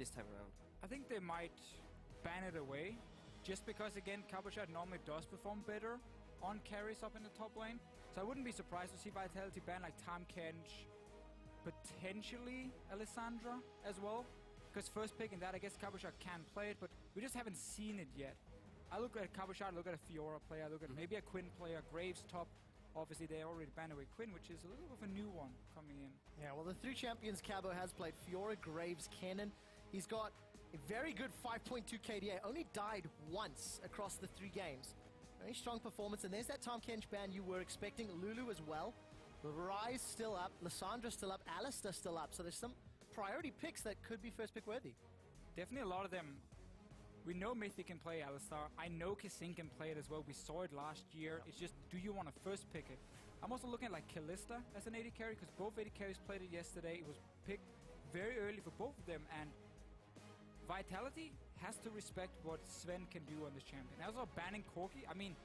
this time around. I think they might ban it away, just because, again, Cabochard normally does perform better on carries up in the top lane. So I wouldn't be surprised to see Vitality ban like Tahm Kench, potentially Alessandra as well. Because first pick in that, I guess Cabochard can play it, but we just haven't seen it yet. I look at Cabochard, look at a Fiora player, look at maybe a Quinn player, Graves top. Obviously, they already banned away Quinn, which is a little bit of a new one coming in. Yeah, well, the 3 champions Cabo has played Fiora, Graves, Kennen. He's got a very good 5.2 KDA, only died once across the 3 games. Very strong performance, and there's that Tahm Kench ban you were expecting. Lulu as well. Rise still up, Lissandra still up, Alistair still up, so there's some priority picks that could be first pick worthy. Definitely a lot of them. We know Mythic can play Alistar. I know Kissing can play it as well. We saw it last year. It's just, do you want to first pick it? I'm also looking at like Kalista as an AD carry, because both AD carries played it yesterday. It was picked very early for both of them, and Vitality has to respect what Sven can do on this champion. Also banning Corki, I mean,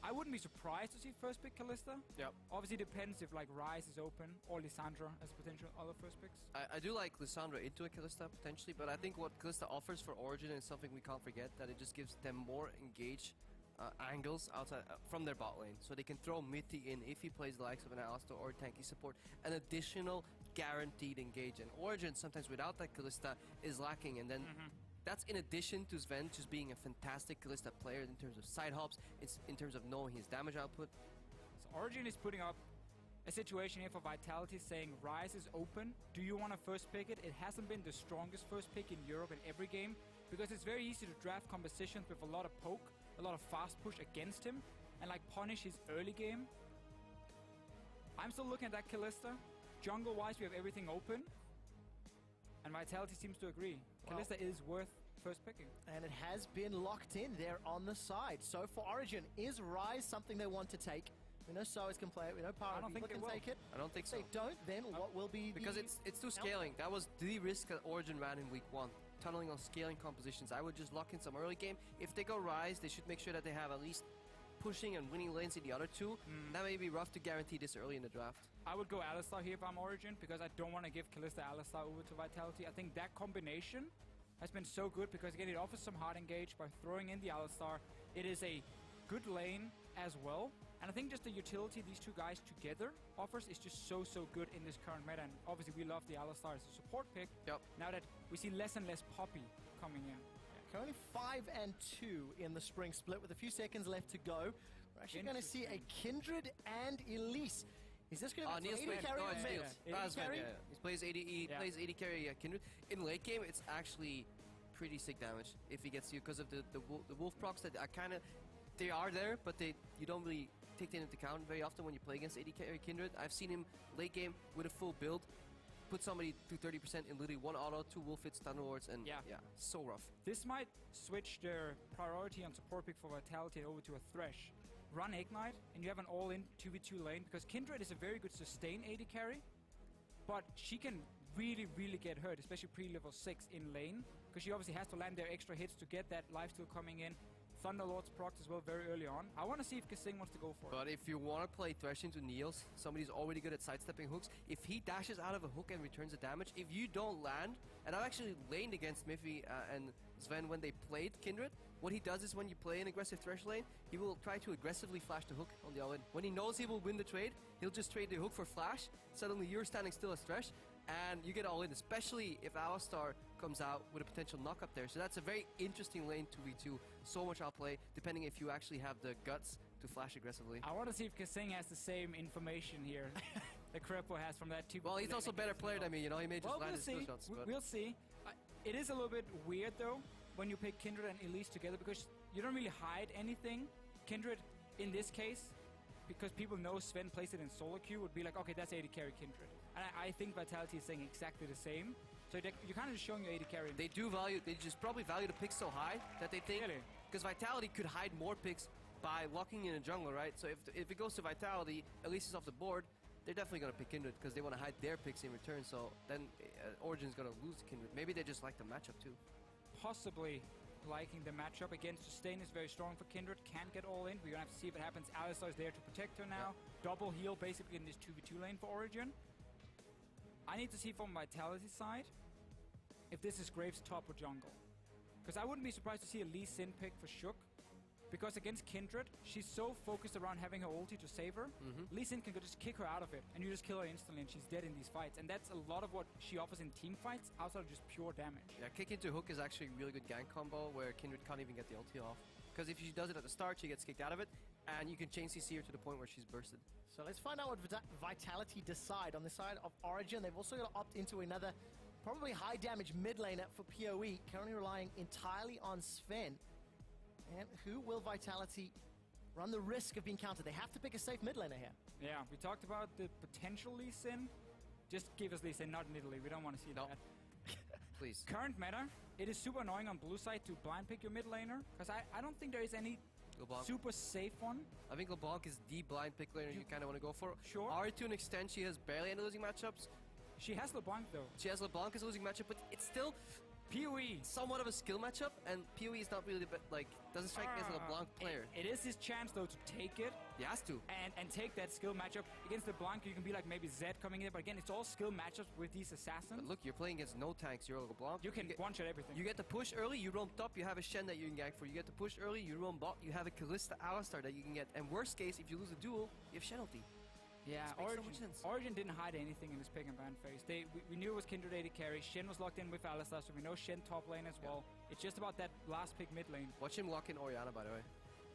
I wouldn't be surprised to see first pick Kalista. Yep. Obviously depends if like Rise is open or Lissandra as potential other first picks. I do like Lissandra into a Kalista potentially, but I think what Kalista offers for Origin is something we can't forget, that it just gives them more engaged angles outside from their bot lane. So they can throw Mithy in if he plays the likes of an Alistar or tanky support, an additional guaranteed engage. And Origin sometimes without that Kalista is lacking, and then that's in addition to Sven just being a fantastic Kalista player in terms of side hops, it's in terms of knowing his damage output. So Origin is putting up a situation here for Vitality saying Rise is open. Do you want to first pick it? It hasn't been the strongest first pick in Europe in every game, because it's very easy to draft compositions with a lot of poke, a lot of fast push against him, and like punish his early game. I'm still looking at that Kalista. Jungle-wise, we have everything open. And Vitality seems to agree. Kalista is worth first picking. And it has been locked in there on the side. So for Origin, is Rise something they want to take? We know Soas can play it, we know Power People can take it. I don't think so. If they don't, then what will be because it's too scaling. That was the risk that Origin ran in week 1. Tunneling on scaling compositions. I would just lock in some early game. If they go Rise, they should make sure that they have at least pushing and winning lanes in the other 2. That may be rough to guarantee this early in the draft. I would go Alistar here if I'm Origin, because I don't want to give Kalista Alistar over to Vitality. I think that combination has been so good, because again, it offers some hard engage by throwing in the Alistar. It is a good lane as well. And I think just the utility these 2 guys together offers is just so good in this current meta. And obviously we love the Alistar as a support pick. Yep. Now that we see less and less Poppy coming in. Currently 5-2 in the spring split with a few seconds left to go. We're actually going to see a Kindred and Elise. Is this going to be AD carry or mid? AD carry? He plays AD carry Kindred. In late game, it's actually pretty sick damage if he gets you, because of the wolf procs that are kind of, they are there, but you don't really take that into account very often when you play against AD carry Kindred. I've seen him late game with a full build put somebody to 30% in literally 1 auto, 2 wolf hits, stun rewards, and yeah, so rough. This might switch their priority on support pick for Vitality over to a Thresh. Run Ignite, and you have an all-in 2v2 lane, because Kindred is a very good sustain AD carry, but she can really get hurt, especially pre-level 6 in lane, because she obviously has to land their extra hits to get that lifesteal coming in. Thunderlord's procs as well very early on. I want to see if Kissing wants to go for it. But if you want to play Thresh into Neos, somebody's already good at sidestepping hooks. If he dashes out of a hook and returns the damage, if you don't land, and I've actually laned against Miffy and Sven when they played Kindred, what he does is when you play an aggressive Thresh lane, he will try to aggressively flash the hook on the all-in. When he knows he will win the trade, he'll just trade the hook for flash. Suddenly you're standing still as Thresh, and you get all in, especially if Alistar comes out with a potential knock-up there. So that's a very interesting lane 2v2. So much outplay, depending if you actually have the guts to flash aggressively. I want to see if Kissing has the same information here that Krepo has from that 2v2. Well, he's also a better player than me, you know, he may just land his skill shots. We'll see. It is a little bit weird, though, when you pick Kindred and Elise together, because you don't really hide anything. Kindred, in this case, because people know Sven plays it in solo queue, would be like, okay, that's AD carry Kindred. And I think Vitality is saying exactly the same. So you're kind of just showing your AD carry. They just probably value the picks so high that they think, because Vitality could hide more picks by locking in a jungler, right? So if it goes to Vitality, Elise is off the board, they're definitely going to pick Kindred because they want to hide their picks in return. So then Origin's going to lose to Kindred. Maybe they just like the matchup too. Possibly liking the matchup. Again, sustain is very strong for Kindred. Can't get all in. We're going to have to see if it happens. Alistar is there to protect her now. Double heal basically in this 2v2 lane for Origin. I need to see from Vitality's side. if this is Graves top or jungle. Because I wouldn't be surprised to see a Lee Sin pick for Shook. Because against Kindred, she's so focused around having her ulti to save her. Lee Sin can just kick her out of it, and you just kill her instantly, and she's dead in these fights. And that's a lot of what she offers in team fights, outside of just pure damage. Yeah, kick into hook is actually a really good gank combo where Kindred can't even get the ulti off. Because if she does it at the start, she gets kicked out of it, and you can chain CC her to the point where she's bursted. So let's find out what Vitality decide. On the side of Origin, they've also got to opt into another probably high damage mid laner for PoE, currently relying entirely on Sven. And who will Vitality run the risk of being countered? They have to pick a safe mid laner here. Yeah, we talked about the potential Lee Sin. Just give us Lee Sin, not Nidalee. We don't want to see that. Please. Current meta, it is super annoying on blue side to blind pick your mid laner. Because I don't think there is any super safe one. I think LeBlanc is the blind pick laner you kind of want to go for. Sure. Ari to an extent, she has barely any losing matchups. She has LeBlanc though. She has LeBlanc as a losing matchup, but it's still PoE. somewhat of a skill matchup, and PoE is not really doesn't strike me as a LeBlanc player. It is his chance though to take it. He has to. And take that skill matchup. Against LeBlanc, you can be like maybe Zed coming in, but again, it's all skill matchups with these assassins. But look, you're playing against no tanks, you're a LeBlanc. You can one-shot everything. You get to push early, you roam top, you have a Shen that you can gank for. You get to push early, you roam bot, you have a Kalista Alistar that you can get. And worst case, if you lose a duel, you have Shen ulti. Yeah, Makes so much sense. Origin didn't hide anything in this pick and ban phase. We knew it was Kindred AD carry. Shen was locked in with Alistar, so we know Shen top lane as well. It's just about that last pick mid lane. Watch him lock in Orianna, by the way.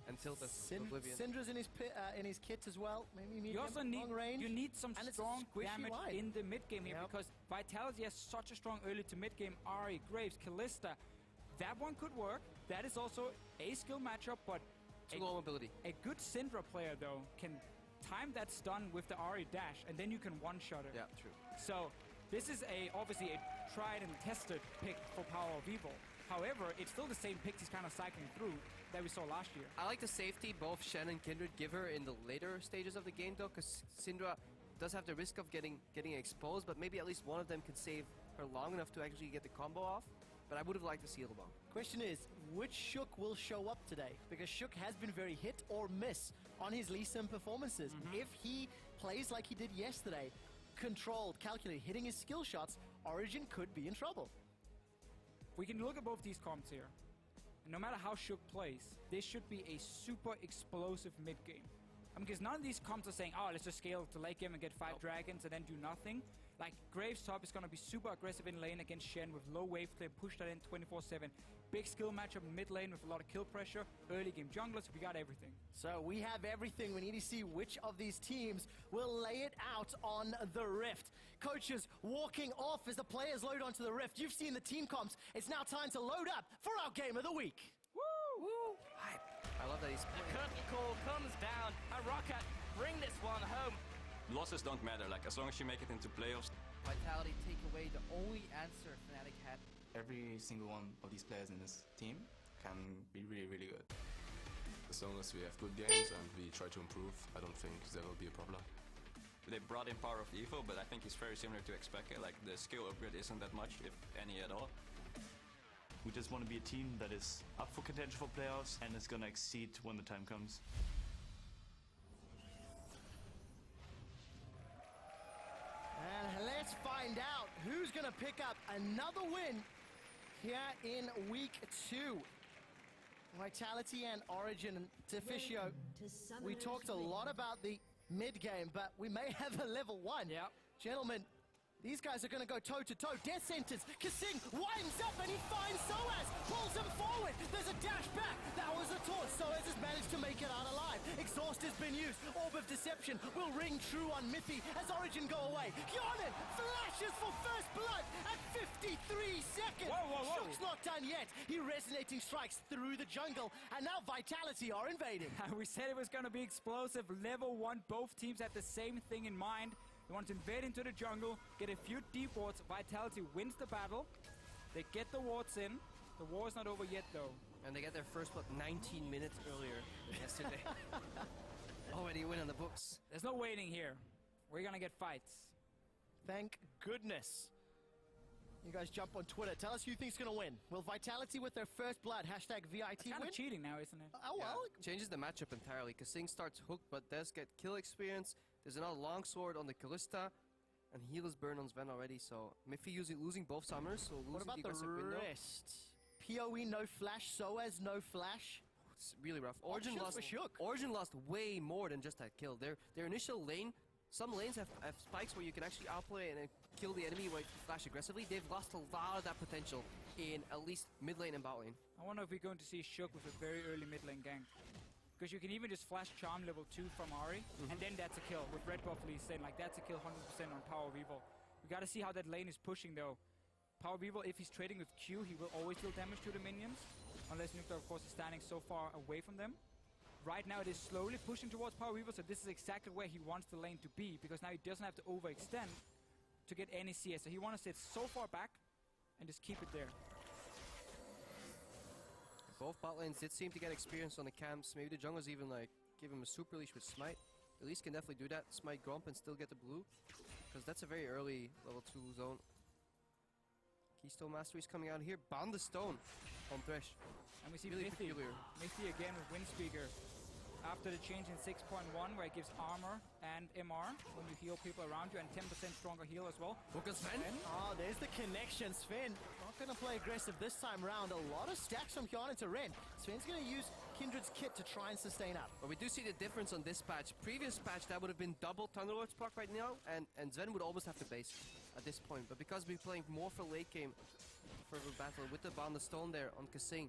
And tilt us Oblivion. Syndra's in his kit as well. Maybe You also need long range. you need some and it's strong squishy damage line. in the mid game here because Vitality has such a strong early to mid game. Ahri, Graves, Kalista. That one could work. That is also a skill matchup, but Too low mobility. a good Syndra player though can time that stun with the Ahri dash, and then you can one-shot her. Yeah, true. So this is obviously a tried and tested pick for Power of Evil. However, it's still the same picks he's kind of cycling through that we saw last year. I like the safety both Shen and Kindred give her in the later stages of the game though, because Syndra does have the risk of getting exposed, but maybe at least one of them can save her long enough to actually get the combo off. But I would have liked to see a LeBlanc. Question is, which Shook will show up today? Because Shook has been very hit or miss on his Lee Sin performances. If he plays like he did yesterday, controlled, calculated, hitting his skill shots, Origin could be in trouble. We can look at both these comps here. No matter how Shook plays, this should be a super explosive mid-game. Because none of these comps are saying, oh, let's just scale to late game and get 5 dragons and then do nothing. Like, Graves top is going to be super aggressive in lane against Shen with low wave clear, push that in 24/7. Big skill matchup in mid lane with a lot of kill pressure. Early game junglers, we got everything. So we have everything. We need to see which of these teams will lay it out on the Rift. Coaches walking off as the players load onto the Rift. You've seen the team comps. It's now time to load up for our game of the week. Woo! Woo! I love that he's The curtain call comes down. A rocket, bring this one home. Losses don't matter, like as long as you make it into playoffs. Vitality take away the only answer Fnatic had. Every single one of these players in this team can be really, really good. As long as we have good games and we try to improve, I don't think there will be a problem. They brought in Power of Evil, but I think it's very similar to Expected. Like the skill upgrade isn't that much, if any at all. We just want to be a team that is up for contention for playoffs and is gonna exceed when the time comes. And let's find out who's going to pick up another win here in week 2. Vitality and Origin and Deficio. We talked a lot about the mid game, but we may have a level 1. Yep. Gentlemen, these guys are going to go toe-to-toe. Death sentence. Kasing winds up and he finds Soaz. Pulls him forward. There's a dash back. That was a taunt. Soaz has managed to make it out alive. Exhaust has been used. Orb of Deception will ring true on Miffy as Origin go away. Kyonen flashes for first blood at 53 seconds. Whoa, whoa, whoa. Shook's not done yet. He resonating strikes through the jungle. And now Vitality are invading. We said it was going to be explosive. Level 1, both teams had the same thing in mind. They want to invade into the jungle, get a few deep wards. Vitality wins the battle. They get the wards in. The war is not over yet, though. And they get their first, 19 minutes earlier than yesterday. Already win on the books. There's no waiting here. We're going to get fights. Thank goodness. You guys jump on Twitter. Tell us who you think's going to win. Will Vitality with their first blood, hashtag VIT It's kind win? of cheating now, isn't it? Oh, well. Changes the matchup entirely. Kasing starts hooked, but does get kill experience. There's another longsword on the Kalista. And heal is burned on Sven already, so Miffy losing both summoners, so losing What about the the aggressive window. rest? PoE no flash, Soaz no flash. It's really rough. Origin Options lost. for Shook. Origin lost way more than just that kill. Their initial lane. Some lanes have spikes where you can actually outplay and then kill the enemy where you flash aggressively. They've lost a lot of that potential in at least mid lane and bot lane. I wonder if we're going to see Shook with a very early mid lane gank. Because you can even just flash Charm level 2 from Ari, and then that's a kill. With Red Buff Lee saying, like, that's a kill 100% on Power of Evil. We gotta see how that lane is pushing, though. Power of Evil, if he's trading with Q, he will always deal damage to the minions. Unless Nukta, of course, is standing so far away from them. Right now, it is slowly pushing towards Power of Evil, so this is exactly where he wants the lane to be. Because now he doesn't have to overextend to get any CS. So he wants to sit so far back and just keep it there. Both bot lanes did seem to get experience on the camps. Maybe the junglers even like give him a super leash with Smite. Elise can definitely do that. Smite Gromp and still get the blue. Because that's a very early level 2 zone. Keystone Mastery is coming out here. Bound the stone on Thresh. And we see Really Mithy. peculiar. Mithy again with Windspeaker. After the change in 6.1 where it gives armor and MR when you heal people around you and 10% stronger heal as well. Focus Sven. Oh, there's the connection. Sven not going to play aggressive this time round. A lot of stacks from Hyun into Ren. Sven's going to use Kindred's kit to try and sustain up. But we do see the difference on this patch. Previous patch, that would have been double Thunderlord's proc right now, and Sven would almost have to base at this point. But because we're playing more for late game, for the battle, with the Bound the Stone there on Kasing,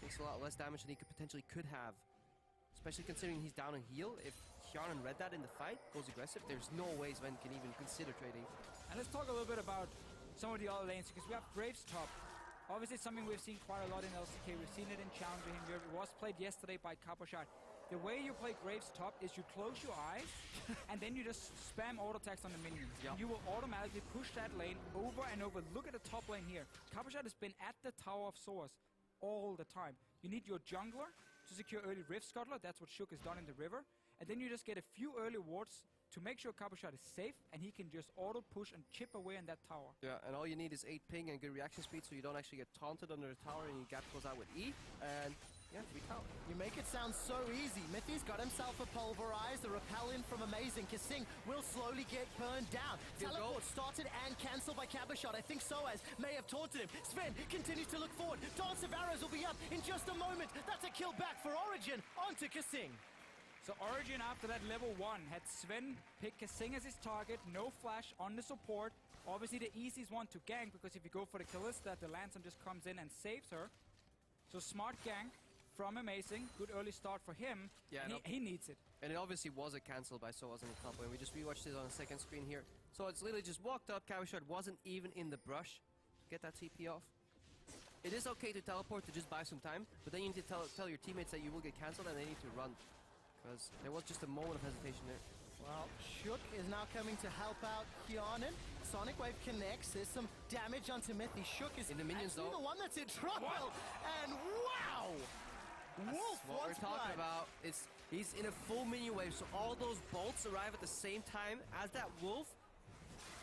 takes a lot less damage than he could have. Especially considering he's down on heal. If Hjarnan read that in the fight, goes aggressive, there's no way Sven can even consider trading. And let's talk a little bit about some of the other lanes, because we have Graves top. Obviously it's something we've seen quite a lot in LCK. We've seen it in Challenger here. It was played yesterday by Caposhot. The way you play Graves top is you close your eyes and then you just spam auto attacks on the minions. Yep. You will automatically push that lane over and over. Look at the top lane here. Caposhot has been at the Tower of Swords all the time. You need your jungler to secure early Rift Scuttler. That's what Shook has done in the river. And then you just get a few early wards to make sure Caposhot is safe and he can just auto push and chip away on that tower. Yeah, and all you need is 8 ping and good reaction speed so you don't actually get taunted under the tower and your gap goes out with E. And yeah, 3 tower. You make it sound so easy. Mithy's got himself a pulverize. The repel in from Amazing. Kasing will slowly get burned down. Good Teleport started and cancelled by Caboshot. I think Soaz may have taunted him. Sven continues to look forward. Dance of Arrows will be up in just a moment. That's a kill back for Origin onto Kasing. So Origin after that level 1 had Sven pick Kasing as his target, no flash on the support. Obviously the easiest one to gank, because if you go for the Kalista, the Lantern just comes in and saves her. So smart gank from Amazing, good early start for him. Yeah, he needs it. And it obviously was a cancel by Soaz on the top lane. We just rewatched it on the second screen here. So it's literally just walked up, Caboshot wasn't even in the brush to get that TP off. It is okay to teleport to just buy some time, but then you need to tell your teammates that you will get cancelled and they need to run. Because there was just a moment of hesitation there. Well, Shook is now coming to help out Hjarnan. Sonic Wave connects. There's some damage onto Mithy. Shook is In the minions, actually though. the one that's in trouble. And wow! Wolf What wants we're talking blood. about is he's in a full minion wave, so all those bolts arrive at the same time as that wolf.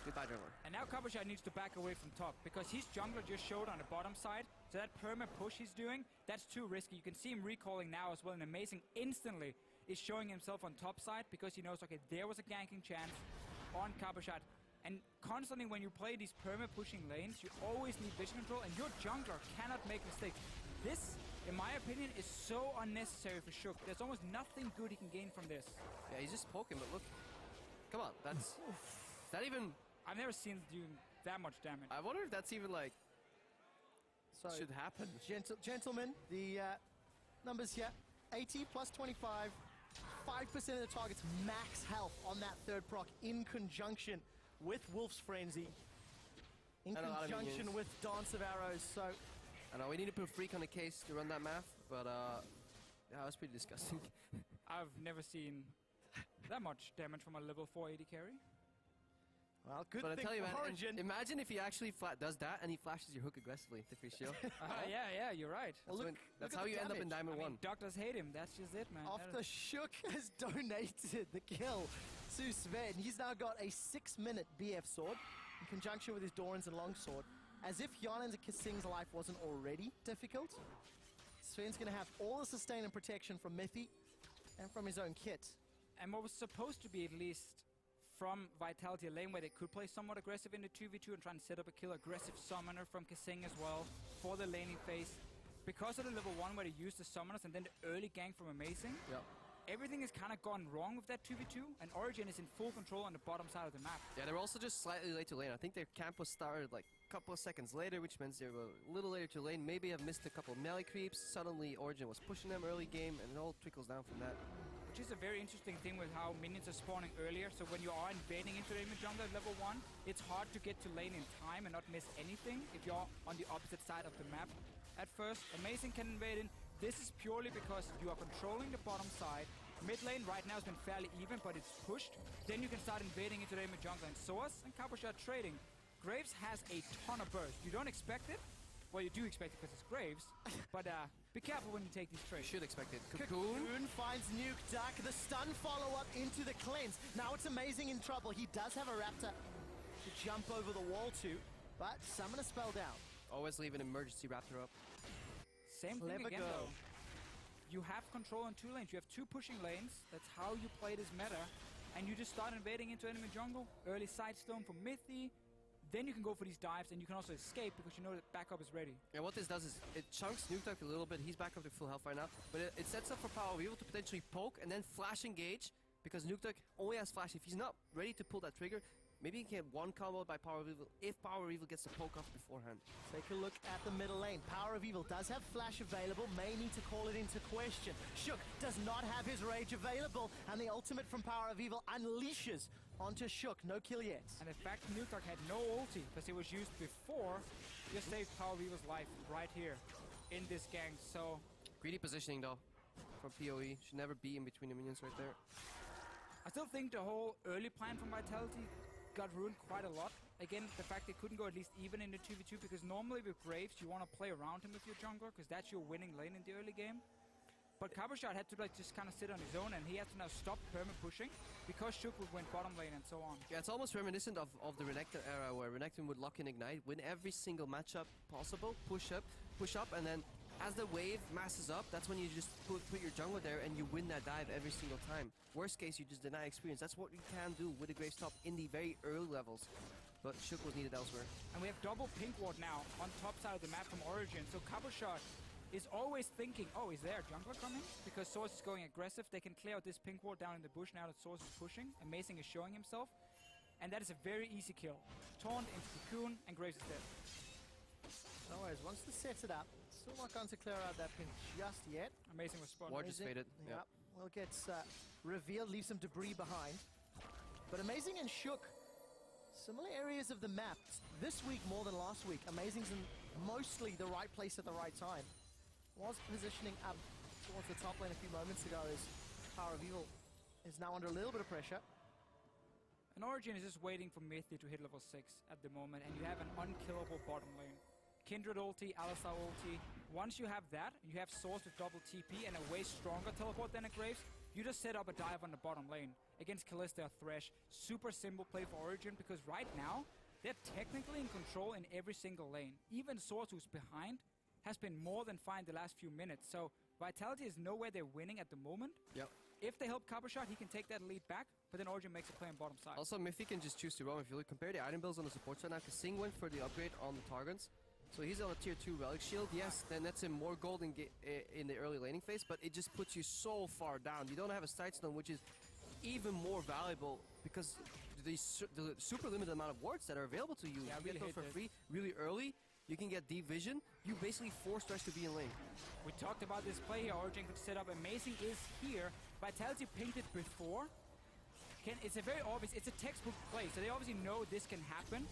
Goodbye, jungler. And now Caboshot needs to back away from top, because his jungler just showed on the bottom side. So that perma push he's doing, that's too risky. You can see him recalling now as well, and Amazing instantly is showing himself on top side because he knows, okay, there was a ganking chance on Caboshot. And constantly when you play these perma-pushing lanes, you always need vision control, and your jungler cannot make mistakes. This, in my opinion, is so unnecessary for Shook. There's almost nothing good he can gain from this. Yeah, he's just poking, but look. Come on, that's... is that even... I've never seen him do that much damage. I wonder if that's even, like... So, should happen. Gentlemen, the numbers here. 80 plus 25. 5% of the target's max health on that third proc in conjunction with Wolf's Frenzy. In And a lot of conjunction minions. with Dance of Arrows, so... I know, we need to put Freak on the case to run that math, but yeah, that's pretty disgusting. I've never seen that much damage from a level 480 carry. Well, good But I thing tell you, for man, Origin. imagine if he actually does that and he flashes your hook aggressively to free shield. Yeah, you're right. Well, look That's at how the you end up in damage. Diamond 1. Doctors hate him. That's just it, man. After Shook has donated the kill to Sven, he's now got a 6-minute BF sword in conjunction with his Dorans and Longsword. As if Hjarnan and Kasing's life wasn't already difficult, Sven's going to have all the sustain and protection from Mithy and from his own kit. And what was supposed to be at least from Vitality a lane where they could play somewhat aggressive in the 2v2 and try and set up a kill. Aggressive summoner from Kasing as well for the laning phase. Because of the level 1 where they use the summoners and then the early gank from Amazing, everything has kind of gone wrong with that 2v2, and Origin is in full control on the bottom side of the map. Yeah, they were also just slightly late to lane. I think their camp was started like a couple of seconds later, which means they were a little later to lane. Maybe have missed a couple of melee creeps. Suddenly Origin was pushing them early game, and it all trickles down from that. Which is a very interesting thing with how minions are spawning earlier. So when you are invading into the enemy jungle at level 1, it's hard to get to lane in time and not miss anything if you're on the opposite side of the map. At first, Amazing can invade in. This is purely because you are controlling the bottom side. Mid lane right now has been fairly even, but it's pushed. Then you can start invading into the enemy jungle, and Soas and Cabochard trading. Graves has a ton of burst. You don't expect it. Well, you do expect it because it's Graves, but be careful when you take these trades. You should expect it. Cocoon finds Nuke Duck. The stun follow-up into the cleanse. Now it's Amazing in trouble. He does have a Raptor to jump over the wall to, but summon a spell down. Always leave an emergency Raptor up. Same thing Clever again, go. though. You have control on 2 lanes. You have 2 pushing lanes. That's how you play this meta. And you just start invading into enemy jungle. Early side stone for Mythi. Then you can go for these dives, and you can also escape because you know that backup is ready. And what this does is it chunks Nuke Duck a little bit. He's back up to full health right now. But it sets up for Power of Evil to potentially poke and then flash engage, because Nuke Duck only has flash. If he's not ready to pull that trigger, maybe he can get one combo by Power of Evil if Power of Evil gets the poke off beforehand. Take a look at the middle lane. Power of Evil does have flash available, may need to call it into question. Shook does not have his rage available, and the ultimate from Power of Evil unleashes onto Shook. No kill yet. And in fact, Nuke had no ulti because it was used before. Just saved Power of Evil's life right here in this gang. So Greedy positioning though from PoE. Should never be in between the minions right there. I still think the whole early plan from Vitality got ruined quite a lot. Again, the fact they couldn't go at least even in the 2v2, because normally with Graves you want to play around him with your jungler because that's your winning lane in the early game. But Cabochard had to like just kind of sit on his own, and he had to now stop perma-pushing because Shook would win bottom lane and so on. Yeah, it's almost reminiscent of the Renekton era, where Renekton would lock in Ignite, win every single matchup possible, push up, and then as the wave masses up, that's when you just put your jungler there and you win that dive every single time. Worst case, you just deny experience. That's what you can do with the Graves top in the very early levels. But Shook was needed elsewhere. And we have double pink ward now on top side of the map from Origin, so Cabochard is always thinking, oh, is there a jungler coming? Because Source is going aggressive. They can clear out this pink ward down in the bush now that Source is pushing. Amazing is showing himself. And that is a very easy kill. Taunt into Cocoon, and Graves is dead. No worries, wants to set it up. Still not going to clear out that pin just yet. Amazing was spotted. Ward just faded. Yep. Well, gets revealed, leaves some debris behind. But Amazing and Shook, similar areas of the map. This week more than last week. Amazing's in mostly the right place at the right time. Was positioning up towards the top lane a few moments ago as Power of Evil is now under a little bit of pressure. And Origin is just waiting for Mythi to hit level 6 at the moment, and you have an unkillable bottom lane. Kindred ulti, Alistar ulti. Once you have that, you have Source with double TP and a way stronger teleport than a Graves, you just set up a dive on the bottom lane against Kalista or Thresh. Super simple play for Origin, because right now, they're technically in control in every single lane. Even Source, who's behind, has been more than fine the last few minutes. So Vitality is nowhere they're winning at the moment. Yep. If they help Cabochard, he can take that lead back, but then Origin makes a play on bottom side. Also, Mythi can just choose to roam. If you look, compare the item builds on the support side now, Kasing went for the upgrade on the Targons. So he's on a tier 2 relic shield. Yes, then that's him more gold in the early laning phase, but it just puts you so far down. You don't have a side stone, which is even more valuable because the super limited amount of wards that are available to you. Yeah, you really get those for hate free really early. You can get deep vision. You basically force Thresh to be in lane. We talked about this play here. Origin could set up. Amazing is here. Vitality pinged it before. It's a very obvious, it's a textbook play, so they obviously know this can happen.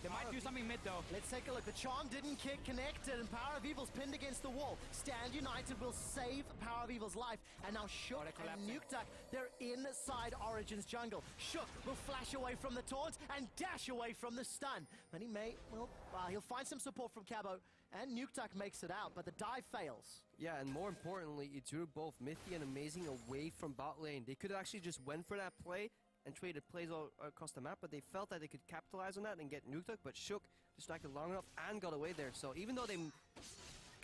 They might do something mid though. Let's take a look. The charm didn't kick connected, and Power of Evil's pinned against the wall. Stand United will save Power of Evil's life. And now Shook they're and collapsing. Nuke Duck, they're inside Origin's jungle. Shook will flash away from the taunt and dash away from the stun. But he may, well, he'll find some support from Cabo, and Nuke Duck makes it out, but the dive fails. Yeah, and more importantly, it drew both Mythi and Amazing away from bot lane. They could have actually just went for that play and traded plays all across the map, but they felt that they could capitalize on that and get Nuke Duck, but Shook distracted long enough and got away there. So even though they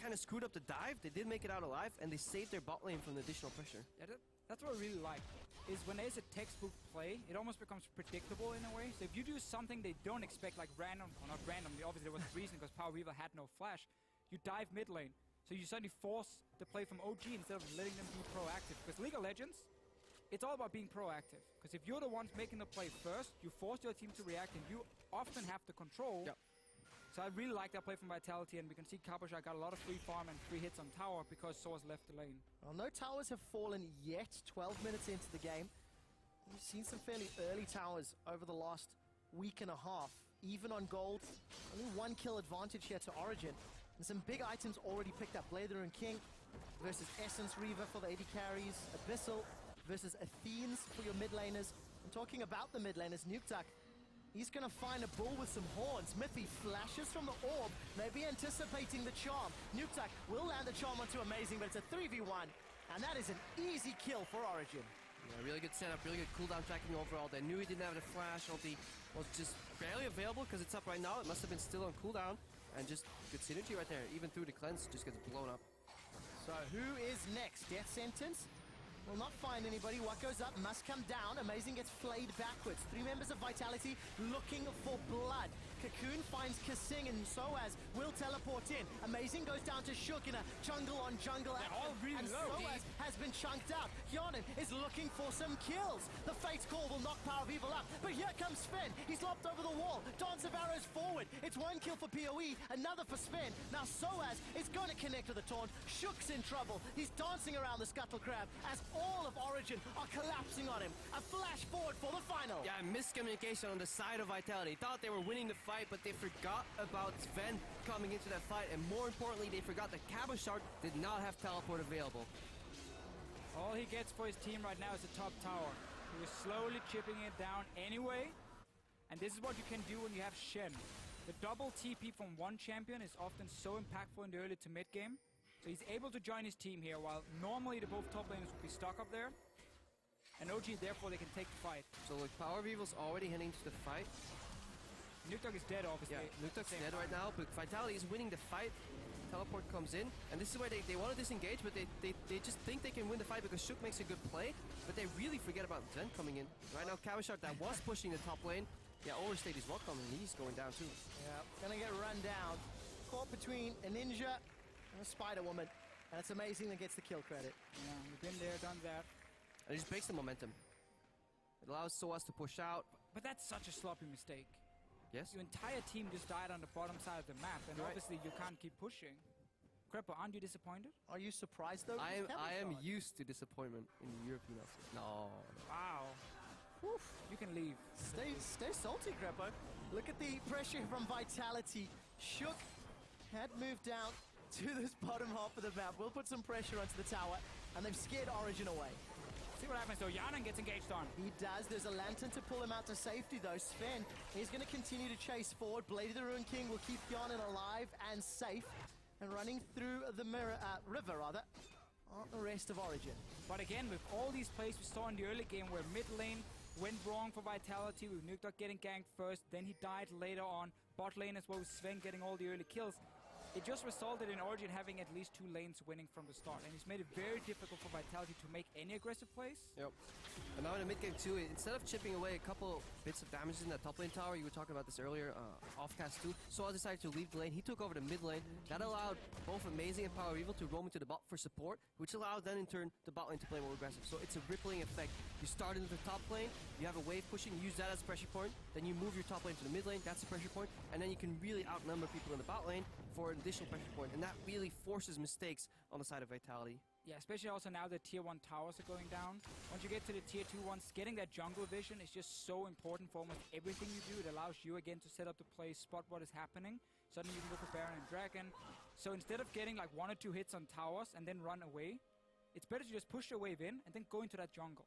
kind of screwed up the dive. They did make it out alive, and they saved their bot lane from the additional pressure. Yeah, that's what I really like. Is when there's a textbook play, it almost becomes predictable in a way. So if you do something they don't expect, like random, or not randomly, obviously there was a reason because Power Weaver had no flash, you dive mid lane. So you suddenly force the play from OG instead of letting them be proactive. Because League of Legends, it's all about being proactive. Because if you're the ones making the play first, you force your team to react, and you often have the control. Yep. So I really like that play from Vitality, and we can see Cabochard got a lot of free farm and free hits on tower because Soaz left the lane. Well, no towers have fallen yet, 12 minutes into the game. We've seen some fairly early towers over the last week and a half. Even on gold, only 1 kill advantage here to Origin. And some big items already picked up. Blade the Rune King versus Essence Reaver for the AD carries. Abyssal versus Athenes for your mid laners. I'm talking about the mid laners. Nukeduck, he's going to find a bull with some horns. Miffy flashes from the orb, maybe anticipating the charm. Nukeduck will land the charm onto Amazing, but it's a 3v1. And that is an easy kill for Origin. Yeah, really good setup, really good cooldown tracking overall. They knew he didn't have the flash. Ulti was just barely available because it's up right now. It must have been still on cooldown. And just good synergy right there. Even through the cleanse, just gets blown up. So who is next? Death Sentence will not find anybody. What goes up must come down. Amazing gets flayed backwards. 3 members of Vitality looking for blood. Cocoon finds Kasing, and Soaz will teleport in. Amazing goes down to Shook in a jungle on jungle action. all really and low. Soaz has been chunked out. Hyonin is looking for some kills. The Fate's Call will knock Power of Evil up. But here comes Sven. He's lopped over the wall. Dance of Arrows forward. It's 1 kill for PoE, another for Sven. Now Soaz is going to connect with the taunt. Shook's in trouble. He's dancing around the Scuttle Crab as all of Origin are collapsing on him. A flash forward for the final. Yeah, miscommunication on the side of Vitality. Thought they were winning the fight, but they forgot about Sven coming into that fight. And more importantly, they forgot that Cabochard did not have teleport available. All he gets for his team right now is the top tower. He was slowly chipping it down anyway. And this is what you can do when you have Shen. The double TP from one champion is often so impactful in the early to mid game. So he's able to join his team here, while normally the both top laners would be stuck up there. And OG, therefore, they can take the fight. So look, Power of Evil's already heading to the fight. Nukeduck is dead, obviously. Yeah, Nukeduck's dead right now, but Vitality is winning the fight. Teleport comes in, and this is where they want to disengage, but they just think they can win the fight because Shook makes a good play, but they really forget about Zen coming in. Right now, Cabochard, that was pushing the top lane. Yeah, Overstate is welcome, and he's going down too. Yeah, gonna get run down. Caught between a ninja and a Spider Woman. And it's Amazing that gets the kill credit. Yeah, we've been there, done that. And it just breaks the momentum. It allows Soaz to push out. But that's such a sloppy mistake. Yes? Your entire team just died on the bottom side of the map, and Right. obviously you can't keep pushing. Creppo, aren't you disappointed? Are you surprised though? I am Cabochard. used to disappointment in European LCS. No. Wow. Oof. You can leave. Stay salty, Greppo. Look at the pressure from Vitality. Shook had moved down to this bottom half of the map. We'll put some pressure onto the tower, and they've scared Origin away. See what happens though. Yanan gets engaged on. He does. There's a lantern to pull him out to safety, though. Sven is going to continue to chase forward. Blade of the Rune King will keep Hyonin alive and safe. And running through the river, rather, aren't the rest of Origin. But again, with all these plays we saw in the early game where mid lane went wrong for Vitality, with Nukeduck getting ganked first, then he died later on. Bot lane as well with Sven getting all the early kills. It just resulted in Origin having at least 2 lanes winning from the start, and it's made it very difficult for Vitality to make any aggressive plays. Yep. And now in the mid game too, instead of chipping away a couple bits of damage in that top lane tower, you were talking about this earlier, offcast too, Soaz decided to leave the lane. He took over the mid lane. That allowed both Amazing and Power of Evil to roam into the bot for support, which allowed then in turn the bot lane to play more aggressive. So it's a rippling effect. You start into the top lane, you have a wave pushing, use that as a pressure point, then you move your top lane to the mid lane, that's a pressure point, and then you can really outnumber people in the bot lane for an additional pressure point, and that really forces mistakes on the side of Vitality. Yeah, especially also now that tier 1 towers are going down. Once you get to the tier 2 ones, getting that jungle vision is just so important for almost everything you do. It allows you again to set up the play, spot what is happening. Suddenly you can go for Baron and Dragon. So instead of getting like 1 or 2 hits on towers and then run away, it's better to just push your wave in and then go into that jungle.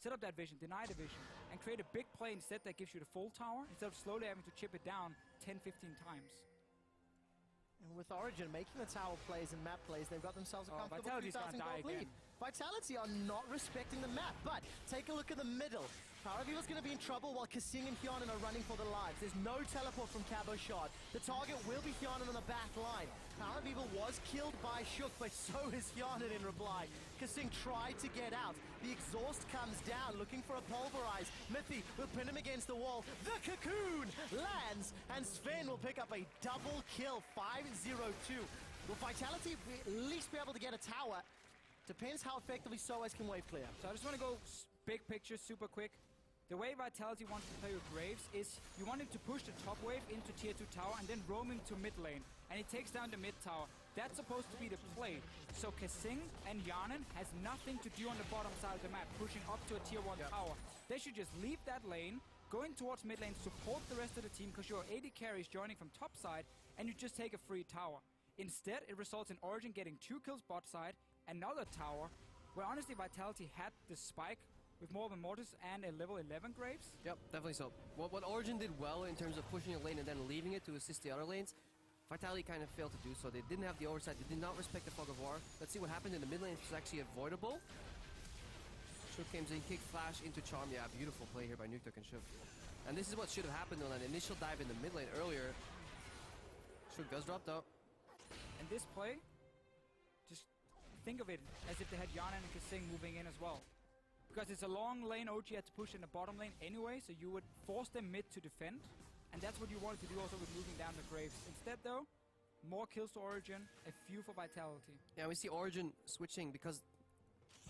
Set up that vision, deny the vision, and create a big play instead that gives you the full tower, instead of slowly having to chip it down 10-15 times. And with Origin making the tower plays and map plays, they've got themselves a comfortable Vitality's 2,000 gonna die gold lead. again. Vitality are not respecting the map, but take a look at the middle. Power of Evil's going to be in trouble while Kasing and Hyonin are running for their lives. There's no teleport from Cabo Shot. The target will be Hyonin on the back line. Power of Evil was killed by Shook, but so is Hyonin in reply. Kasing tried to get out. The exhaust comes down, looking for a pulverize. Mythy will pin him against the wall. The cocoon lands, and Sven will pick up a double kill, 5-0-2. Will Vitality at least be able to get a tower? Depends how effectively SOAS can wave clear. So I just want to go big picture super quick. The way Vitality wants to play with Graves is you want him to push the top wave into tier 2 tower and then roam into mid lane. And he takes down the mid tower. That's supposed to be the play. So Kasing and Hyonin has nothing to do on the bottom side of the map, pushing up to a tier 1 tower. They should just leave that lane, go in towards mid lane, support the rest of the team because your AD carry is joining from top side and you just take a free tower. Instead, it results in Origin getting 2 kills bot side, another tower, where honestly Vitality had the spike with more of a Mortis and a level 11 Graves. Yep, definitely so. What Origin did well in terms of pushing a lane and then leaving it to assist the other lanes, Vitality kind of failed to do so. They didn't have the oversight, they did not respect the Fog of War. Let's see what happened in the mid lane, which was actually avoidable. Shook came in, kick flash into Charm. Yeah, beautiful play here by Nuktuk and Shook. And this is what should have happened on an initial dive in the mid lane earlier. Shook does drop though. And this play, just think of it as if they had Hyonin and Kasing moving in as well. Because it's a long lane OG had to push in the bottom lane anyway, so you would force them mid to defend. And that's what you wanted to do also with moving down the Graves. Instead though, more kills to Origin, a few for Vitality. Yeah, we see Origin switching because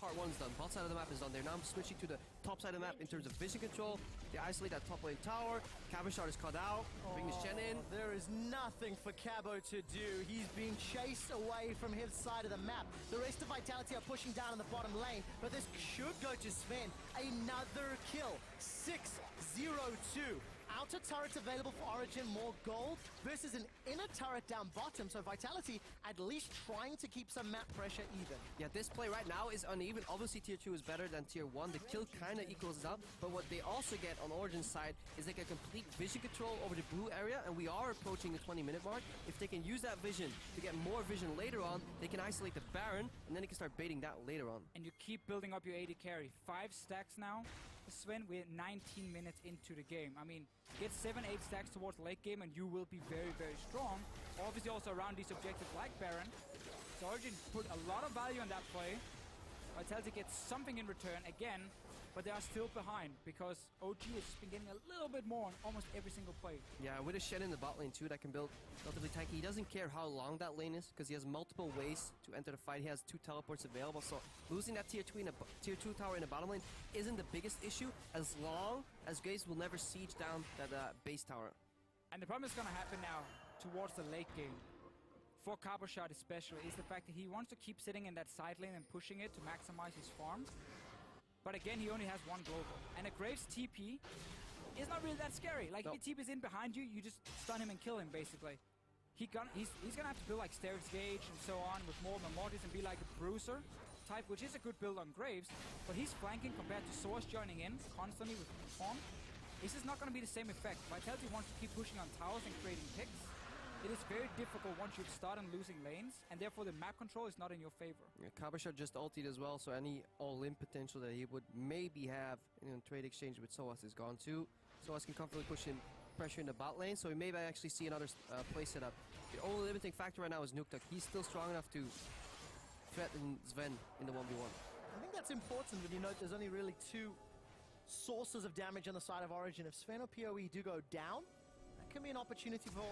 part 1's done. Bot side of the map is done. They're now switching to the top side of the map in terms of vision control. They isolate that top lane tower. Cabochard is cut out. Bring the Shen in. There is nothing for Cabo to do. He's being chased away from his side of the map. The rest of Vitality are pushing down in the bottom lane, but this should go to Sven. Another kill. 6-0-2. Outer turrets available for Origin, more gold versus an inner turret down bottom, so Vitality at least trying to keep some map pressure even. Yeah, this play right now is uneven. Obviously, tier 2 is better than tier 1. The kill kind of equals out, but what they also get on Origin's side is like a complete vision control over the blue area, and we are approaching the 20-minute mark. If they can use that vision to get more vision later on, they can isolate the Baron, and then they can start baiting that later on. And you keep building up your AD carry. 5 stacks now. Sven, we're 19 minutes into the game. I mean, get 7-8 stacks towards late game and you will be very, very strong. Obviously also around these objectives like Baron. So Origin put a lot of value on that play. Vitality gets something in return again, but they are still behind because OG has been getting a little bit more on almost every single play. Yeah, with a Shen in the bot lane too that can build relatively tanky. He doesn't care how long that lane is because he has multiple ways to enter the fight. He has 2 teleports available, so losing that tier 2 tower in the bottom lane isn't the biggest issue as long as Graves will never siege down that base tower. And the problem that's going to happen now towards the late game, for Cabochard especially, is the fact that he wants to keep sitting in that side lane and pushing it to maximize his farm. But again, he only has 1 global. And a Graves TP is not really that scary. Like, if he TPs in behind you, you just stun him and kill him, basically. He's gonna have to build like Steric's Gauge and so on with more Mortis and be like a Bruiser type, which is a good build on Graves. But he's flanking compared to Source joining in constantly with Form. This is not going to be the same effect. Vitality wants to keep pushing on towers and creating picks. It is very difficult once you start on losing lanes, and therefore the map control is not in your favor. Yeah, Cabochard just ultied as well, so any all-in potential that he would maybe have in a trade exchange with SOAS is gone too. SOAS can comfortably push in pressure in the bot lane, so we may actually see another play setup. The only limiting factor right now is Nuktuk. He's still strong enough to threaten Sven in the 1v1. I think that's important when you note there's only really 2 sources of damage on the side of Origin. If Sven or PoE do go down, that can be an opportunity for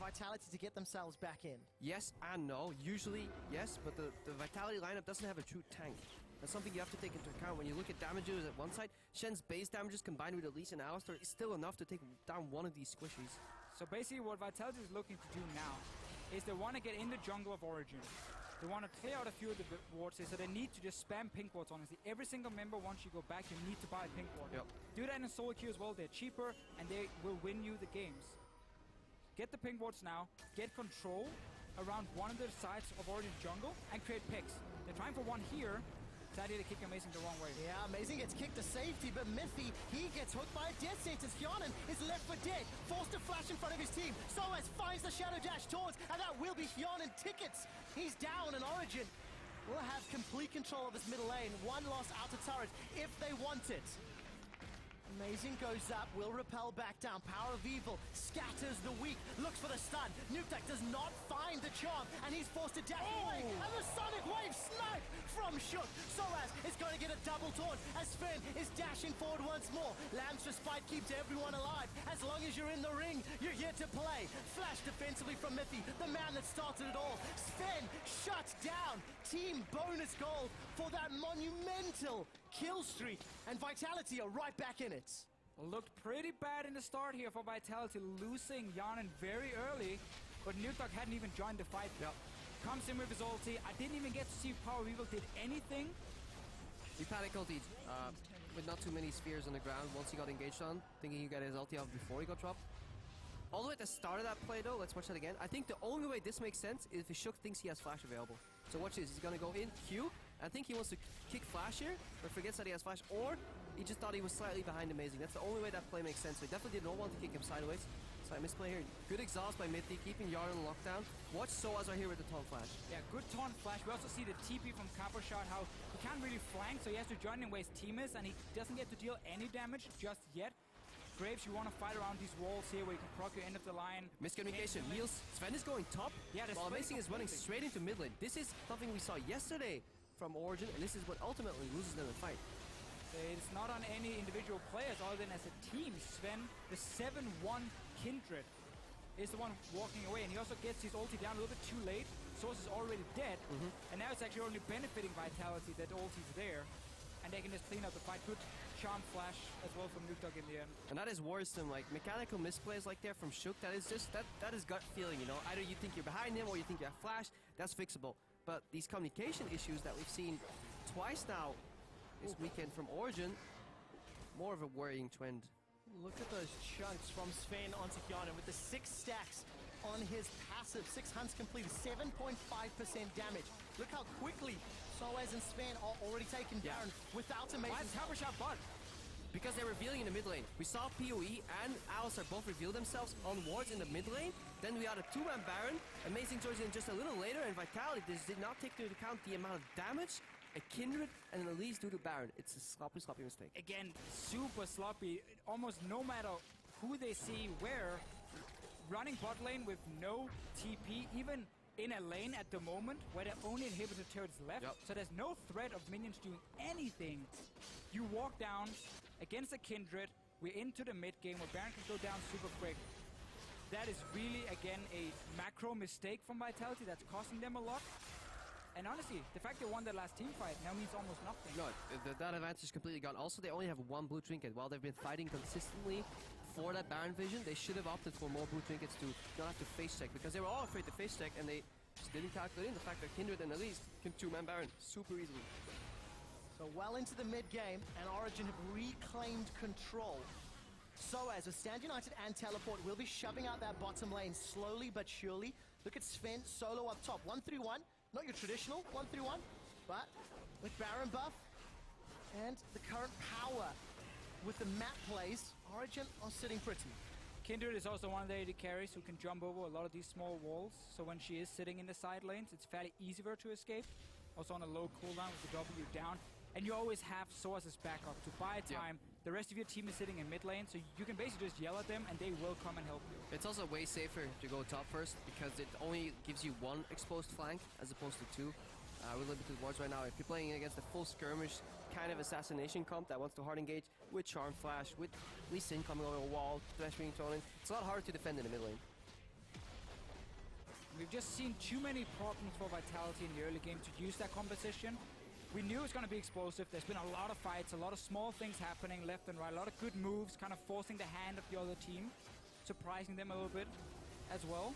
Vitality to get themselves back in. Yes and no. Usually, yes, but the Vitality lineup doesn't have a true tank. That's something you have to take into account. When you look at damages at one side, Shen's base damages combined with Elise and Alistar is still enough to take down one of these squishies. So basically what Vitality is looking to do now is they want to get in the jungle of Origin. They want to clear out a few of the wards, so they need to just spam pink wards, honestly. Every single member, once you go back, you need to buy a pink ward. Yep. Do that in solo queue as well. They're cheaper, and they will win you the games. Get the pink wards now, get control around one of the sides of Origin jungle, and create picks. They're trying for one here. Sadly, they kick Amazing the wrong way. Yeah, Amazing gets kicked to safety, but Mythy, he gets hooked by a death sentence. Hyonin is left for dead, forced to flash in front of his team. SOAS finds the Shadow Dash towards, and that will be Hyonin tickets. He's down, and Origin will have complete control of this middle lane. 1 lost outer turret if they want it. Amazing goes up, will repel back down. Power of Evil scatters the weak, looks for the stun. Nukeduck does not find the charm, and he's forced to dash away. And the Sonic Wave snipe from Shook. Soaz is going to get a double taunt as Sven is dashing forward once more. Lamb's Respite keeps everyone alive. As long as you're in the ring, you're here to play. Flash defensively from Mithy, the man that started it all. Sven shuts down. Team bonus gold for that monumental kill streak, and Vitality are right back in it. Looked pretty bad in the start here for Vitality, losing Yanin very early, but Nukeduck hadn't even joined the fight. Yep. Comes in with his ulti. I didn't even get to see if Power of Evil did anything. He panic ultied with not too many spheres on the ground once he got engaged on, thinking he got his ulti off before he got dropped. All the way at the start of that play though, let's watch that again. I think the only way this makes sense is if Shook thinks he has flash available. So watch this, he's gonna go in, Q. I think he wants to kick flash here, but forgets that he has flash, or he just thought he was slightly behind Amazing. That's the only way that play makes sense. So he definitely did not want to kick him sideways. So I misplay here. Good exhaust by Mithy, keeping Yard on lockdown. Watch Soaz right here with the taunt flash. Yeah, good taunt flash. We also see the TP from Caboshot, how he can't really flank, so he has to join in where his team is, and he doesn't get to deal any damage just yet. Graves, you want to fight around these walls here where you can proc your end of the line. Miscommunication. Niels, Sven is going top, yeah, while Amazing is running straight into mid lane. This is something we saw yesterday from Origin, and this is what ultimately loses them the fight. It's not on any individual players other than as a team. Sven, the 7-1 Kindred, is the one walking away, and he also gets his ulti down a little bit too late. Source is already dead, and now it's actually only benefiting Vitality that ulti's there, and they can just clean up the fight. Good charm flash as well from Nukeduck in the end. And that is worse than like mechanical misplays like there from Shook. That is just that is gut feeling, you know. Either you think you're behind him or you think you have flash. That's fixable. But these communication issues that we've seen twice now this weekend from Origin, more of a worrying trend. Look at those chunks from Sven onto Yanin with the 6 stacks on his passive. 6 hunts completed, 7.5% damage. Look how quickly Soaz and Sven are already taking down without Amazing. Why is Caboshot bot? Because they're revealing in the mid lane. We saw PoE and Alistar both reveal themselves on wards in the mid lane. Then we had a 2-man Baron. Amazing joins in just a little later, and Vitality did not take into account the amount of damage a Kindred and an Elise do to Baron. It's a sloppy mistake. Again, super sloppy. Almost no matter who they see where, running bot lane with no TP, even in a lane at the moment where the only inhibitor turrets left, so there's no threat of minions doing anything. You walk down against a Kindred, we're into the mid game where Baron can go down super quick. That is really, again, a macro mistake from Vitality that's costing them a lot. And honestly, the fact they won their last team fight now means almost nothing. No, that advantage is completely gone. Also, they only have 1 blue trinket. While they've been fighting consistently for that Baron vision, they should have opted for more blue trinkets to not have to face check, because they were all afraid to face check, and they just didn't calculate in the fact that Kindred and Elise can 2-man Baron super easily. So well into the mid game, and Origin have reclaimed control. Soaz with Stand United and Teleport will be shoving out that bottom lane slowly but surely. Look at Sven solo up top, 1-3-1. Not your traditional 1-3-1, but with Baron buff and the current power with the map plays, Origin are sitting pretty. Kindred is also one of the AD carries who can jump over a lot of these small walls, so when she is sitting in the side lanes, it's fairly easy for her to escape. Also on a low cooldown with the W down. And you always have Source's backup to buy time. The rest of your team is sitting in mid lane, so you can basically just yell at them and they will come and help you. It's also way safer to go top first, because it only gives you 1 exposed flank as opposed to 2. We're limited wards right now. If you're playing against a full skirmish kind of assassination comp that wants to hard engage with Charm Flash, with Lee Sin coming over a wall, Thresh being thrown in, it's a lot harder to defend in the mid lane. We've just seen too many problems for Vitality in the early game to use that composition. We knew it was going to be explosive. There's been a lot of fights, a lot of small things happening left and right, a lot of good moves, kind of forcing the hand of the other team, surprising them a little bit as well.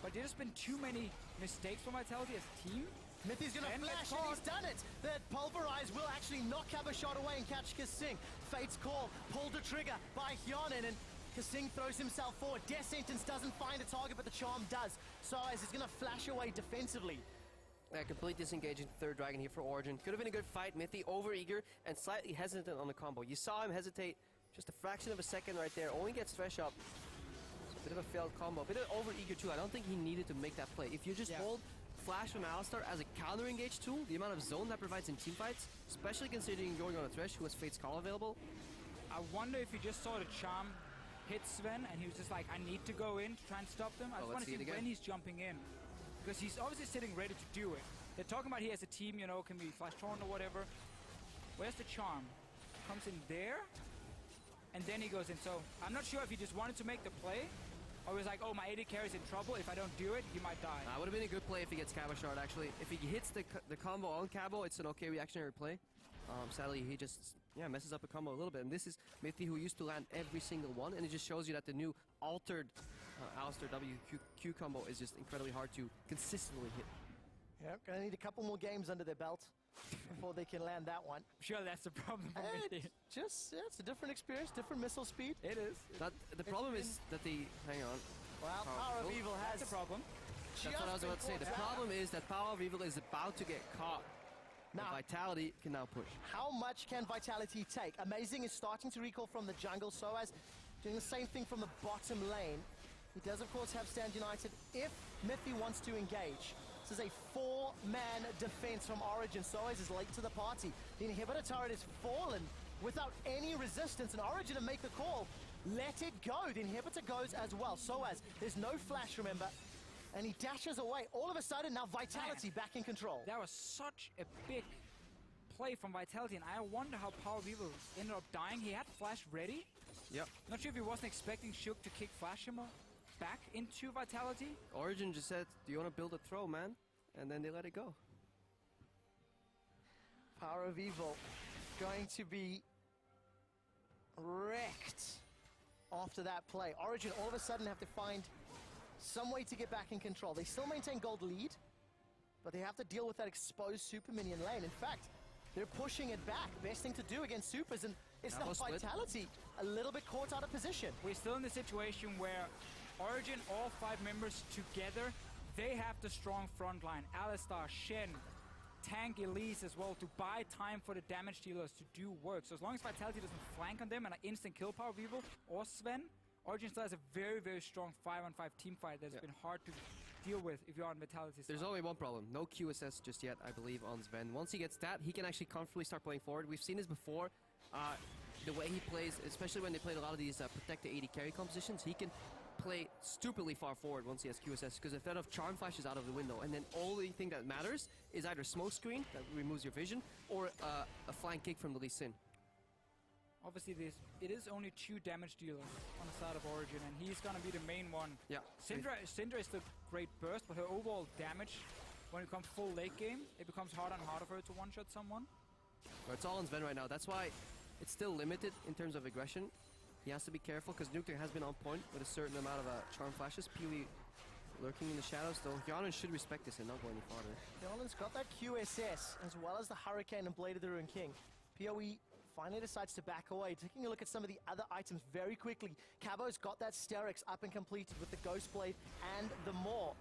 But there's been too many mistakes from Vitality as a team. Mithy's gonna flash, and he's done it! That Pulverize will actually knock Caboshot away and catch Kasing. Fate's Call, pulled the trigger by Hyonin, and Kasing throws himself forward. Death Sentence doesn't find a target, but the Charm does. Soaz is gonna flash away defensively. Complete disengaging third dragon here for Origin. Could have been a good fight. Mithy over-eager and slightly hesitant on the combo. You saw him hesitate just a fraction of a second right there. Only gets Thresh up. It's a bit of a failed combo. A bit of over-eager too. I don't think he needed to make that play. If you just hold Flash from Alistar as a counter-engage tool, the amount of zone that provides in teamfights, especially considering going on a Thresh who has Fate's Call available, I wonder if he just saw the charm hit Sven and he was just like, I need to go in to try and stop them. I just want to see when he's jumping in. Because he's obviously sitting ready to do it. They're talking about he has a team, you know, can be flash torn or whatever. Where's the charm? Comes in there, and then he goes in. So I'm not sure if he just wanted to make the play, or was like, oh, my AD carry's in trouble. If I don't do it, he might die. Would have been a good play if he gets Cabo Shard, actually. If he hits the combo on Cabo, it's an okay reactionary play. Sadly, he just messes up a combo a little bit. And this is Mithy, who used to land every single one, and it just shows you that the new altered Alistair WQ combo is just incredibly hard to consistently hit. Yep, gonna need a couple more games under their belt before they can land that one. Sure, that's the problem for Mithy. Just, it's a different experience, different missile speed. It is. The problem is that the... Hang on. Well, Power of Evil has a problem. That's what I was about to say. The problem is that Power of Evil is about to get caught. Now, Vitality can now push. How much can Vitality take? Amazing is starting to recall from the jungle, so as doing the same thing from the bottom lane. He does, of course, have Stand United if Mithy wants to engage. This is a 4-man defense from Origin. Soaz is late to the party. The inhibitor turret is fallen without any resistance, and Origin to make the call. Let it go. The inhibitor goes as well. Soaz, there's no flash, remember, and he dashes away. All of a sudden, now Vitality back in control. That was such a big play from Vitality, and I wonder how Power of Evil ended up dying. He had flash ready. Yep. Not sure if he wasn't expecting Shook to kick flash him back into Vitality. Origin just said, do you want to build a throw, man? And then they let it go. Power of Evil going to be wrecked after that play. Origin all of a sudden have to find some way to get back in control. They still maintain gold lead, but they have to deal with that exposed super minion lane. In fact, they're pushing it back. Best thing to do against supers, and it's now Vitality a little bit caught out of position. We're still in the situation where Origin, all 5 members together, they have the strong front line. Alistar, Shen, Tank, Elise as well, to buy time for the damage dealers to do work. So as long as Vitality doesn't flank on them and an instant kill Power of Evil or Sven, Origin still has a very, very strong 5-on-5 team fight that's been hard to deal with if you're on Vitality's side. There's only one problem. No QSS just yet, I believe, on Sven. Once he gets that, he can actually comfortably start playing forward. We've seen this before. The way he plays, especially when they played a lot of these protect the AD carry compositions, he can play stupidly far forward once he has QSS, because if that of Charm flashes out of the window, and then only thing that matters is either smoke screen that removes your vision, or a flank kick from the Lee Sin. Obviously, it is only 2 damage dealers on the side of Origin, and he's gonna be the main one. Yeah. Syndra is the great burst, but her overall damage, when it comes full late game, it becomes harder and harder for her to one-shot someone. Well, it's all on Sven right now. That's why it's still limited in terms of aggression. He has to be careful, because Nuclear has been on point with a certain amount of charm flashes. Peewee lurking in the shadows, though. Hyanan should respect this and not go any farther. Hyanan's got that QSS, as well as the Hurricane and Blade of the Ruin King. PoE finally decides to back away. Taking a look at some of the other items very quickly. Cabo's got that Sterix up and completed with the Ghost Blade and the Maw.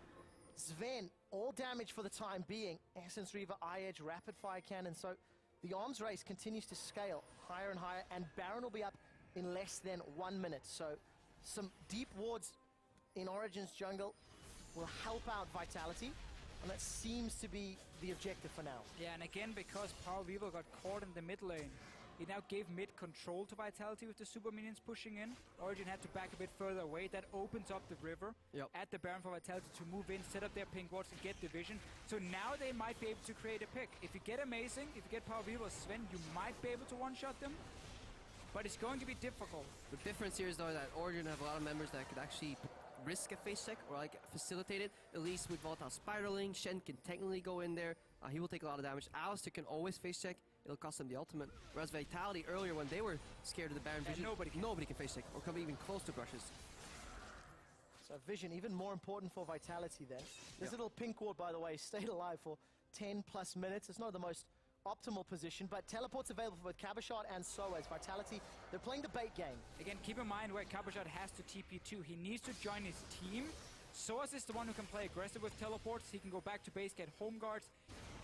Sven, all damage for the time being. Essence Reaver, Eye Edge, Rapid Fire Cannon. So the arms race continues to scale higher and higher, and Baron will be up in less than 1 minute. So some deep wards in Origin's jungle will help out Vitality, and that seems to be the objective for now. Yeah, and again, because Power of Evil got caught in the mid lane, it now gave mid control to Vitality with the super minions pushing in. Origin had to back a bit further away. That opens up the river at the Baron for Vitality to move in, set up their pink wards and get the vision. So now they might be able to create a pick. If you get Amazing, if you get Power of Evil or Sven, you might be able to one-shot them. But it's going to be difficult. The difference here is, though, that Origin have a lot of members that could actually risk a face check or like facilitate it. At least with Volatile Spiraling, Shen can technically go in there. He will take a lot of damage. Alistair can always face check. It'll cost them the ultimate. Whereas Vitality earlier, when they were scared of the Baron vision, nobody can face check or come even close to brushes. So vision even more important for Vitality then. This little pink ward, by the way, stayed alive for 10 plus minutes. It's not the most optimal position, but teleports available for both Caboshard and Soaz. Vitality, they're playing the bait game. Again, keep in mind where Caboshard has to TP2. He needs to join his team. Soaz is the one who can play aggressive with teleports. He can go back to base, get home guards.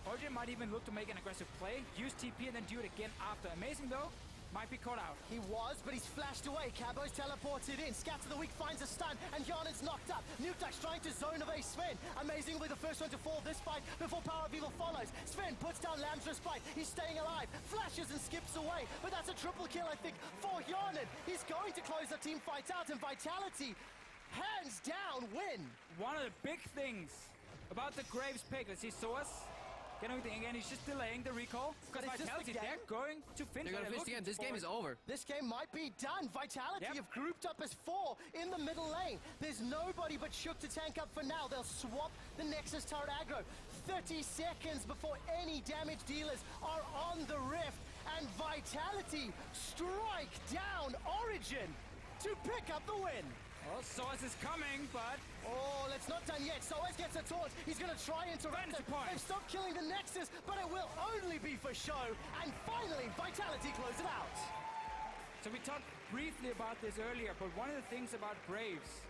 Origin might even look to make an aggressive play, use TP, and then do it again after. Amazing though, Might be caught out. He was, but he's flashed away. Cabo's teleported in. Scatter the Weak finds a stun, and Yarnen's knocked up. Nukeduck's trying to zone away Sven. Amazingly, the first one to fall this fight before Power of Evil follows. Sven puts down Lamb's Respite. He's staying alive, flashes and skips away. But that's a triple kill, I think, for Yarnen. He's going to close the team fight out, and Vitality, hands down, win. One of the big things about the Graves pick, let's see Soas. Again, he's just delaying the recall. Because But is this Vitality, the game? they're going to finish. They're gonna finish the game. This game is over. This game might be done. Vitality Yep. have grouped up as 4 in the middle lane. There's nobody but Shook to tank up for now. They'll swap the Nexus turret aggro. 30 seconds before any damage dealers are on the Rift. And Vitality strike down Origin to pick up the win. Well, Soas is coming, but Oh, it's not done yet. Soas gets a taunt. He's going to try and interrupt Vantage it. point. They've stopped killing the Nexus, but it will only be for show. And finally, Vitality close it out. so we talked briefly about this earlier, but one of the things about Graves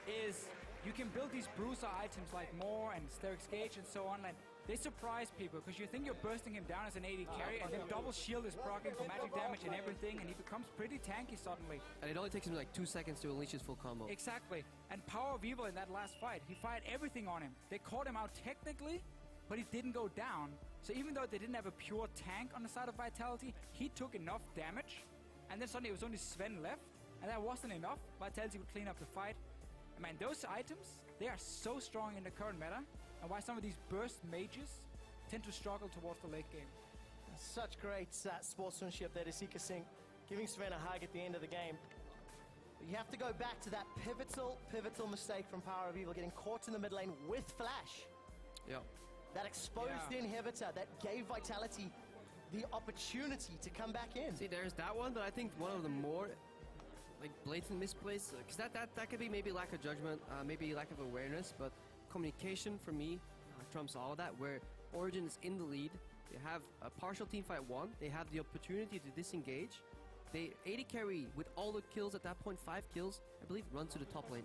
is you can build these bruiser items like Moore and Steric's Gauge and so on, and they surprise people because you think you're bursting him down as an AD carry, and then double shield is proccing for magic damage and everything, and he becomes pretty tanky suddenly. And it only takes him like 2 seconds to unleash his full combo. Exactly. And Power of Evil in that last fight, he fired everything on him. They caught him out technically, but he didn't go down. So even though they didn't have a pure tank on the side of Vitality, he took enough damage, and then suddenly it was only Sven left, and that wasn't enough. Vitality would clean up the fight. And man, those items, they are so strong in the current meta, and why some of these burst mages tend to struggle towards the late game. Such great sportsmanship there to Seeker Sync, giving Sven a hug at the end of the game. But you have to go back to that pivotal mistake from Power of Evil, getting caught in the mid lane with Flash. Yeah. That exposed the inhibitor that gave Vitality the opportunity to come back in. See, there's that one, but I think one of the more like blatant misplays, because that could be maybe lack of judgment, maybe lack of awareness, but communication for me trumps all of that. Where Origin is in the lead, they have a partial team fight won, they have the opportunity to disengage. They AD carry with all the kills at that point, 5 kills, I believe, run to the top lane.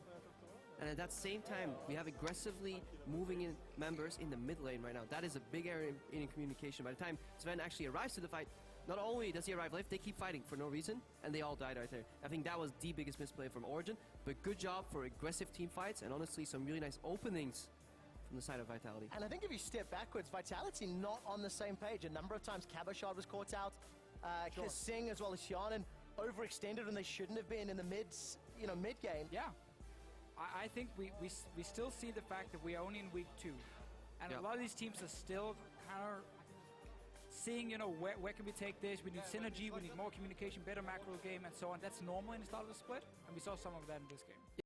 And at that same time, we have aggressively moving in members in the mid lane right now. That is a big error in communication. By the time Sven actually arrives to the fight, not only does he arrive late, they keep fighting for no reason, and they all died right there. I think that was the biggest misplay from Origin, but good job for aggressive team fights, and honestly, some really nice openings from the side of Vitality. And I think if you step backwards, Vitality not on the same page. A number of times Cabochard was caught out. Kasing as well as Xianen overextended when they shouldn't have been in the mid game. Yeah. I think we still see the fact that we are only in week 2. And a lot of these teams are still kind of seeing, where can we take this? We need synergy, we need more communication, better macro game, and so on. That's normal in the start of the split, and we saw some of that in this game.